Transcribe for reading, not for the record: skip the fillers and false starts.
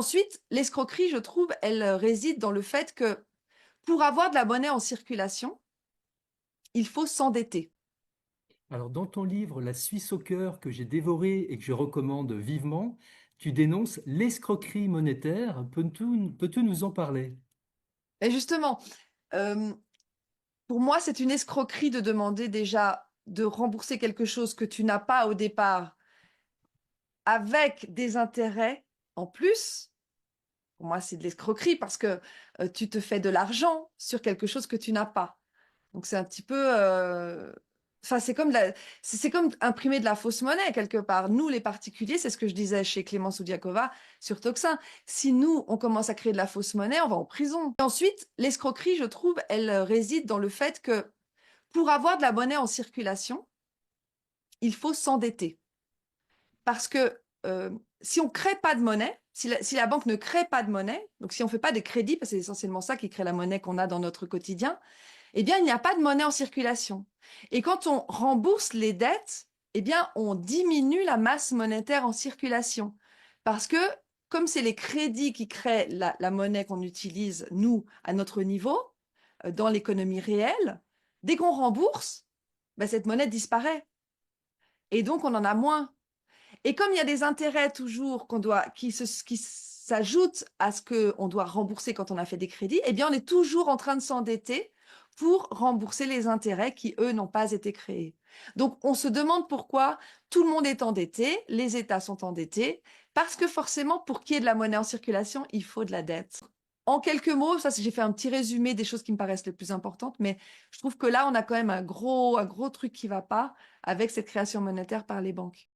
ensuite, l'escroquerie, je trouve, elle réside dans le fait que pour avoir de la monnaie en circulation, il faut s'endetter. Alors, dans ton livre La Suisse au cœur, que j'ai dévoré et que je recommande vivement, tu dénonces l'escroquerie monétaire. Peux-tu nous en parler? Et justement, hem, pour moi, c'est une escroquerie de demander déjà de rembourser quelque chose que tu n'as pas au départ avec des intérêts en plus. Pour moi, c'est de l'escroquerie parce que, tu te fais de l'argent sur quelque chose que tu n'as pas. Donc c'est un petit peu, enfin c'est comme imprimer de la fausse monnaie quelque part. Nous, les particuliers, c'est ce que je disais chez Clémence Oudiakova sur Toxin. Si nous, on commence à créer de la fausse monnaie, on va en prison. Et ensuite, l'escroquerie, je trouve, elle, réside dans le fait que pour avoir de la monnaie en circulation, il faut s'endetter. Parce que, si on crée pas de monnaie, si la banque ne crée pas de monnaie, donc si on fait pas des crédits, parce que c'est essentiellement ça qui crée la monnaie qu'on a dans notre quotidien, eh bien, il n'y a pas de monnaie en circulation. Et quand on rembourse les dettes, eh bien, on diminue la masse monétaire en circulation. Parce que, comme c'est les crédits qui créent la monnaie qu'on utilise, nous, à notre niveau, dans l'économie réelle, dès qu'on rembourse, ben, cette monnaie disparaît. Et donc, on en a moins. Et comme il y a des intérêts toujours qui s'ajoutent à ce qu'on doit rembourser quand on a fait des crédits, eh bien, on est toujours en train de s'endetter pour rembourser les intérêts qui, eux, n'ont pas été créés. Donc, on se demande pourquoi tout le monde est endetté, les États sont endettés, parce que forcément, pour qu'il y ait de la monnaie en circulation, il faut de la dette. En quelques mots, ça, j'ai fait un petit résumé des choses qui me paraissent les plus importantes, mais je trouve que là, on a quand même un gros truc qui ne va pas avec cette création monétaire par les banques.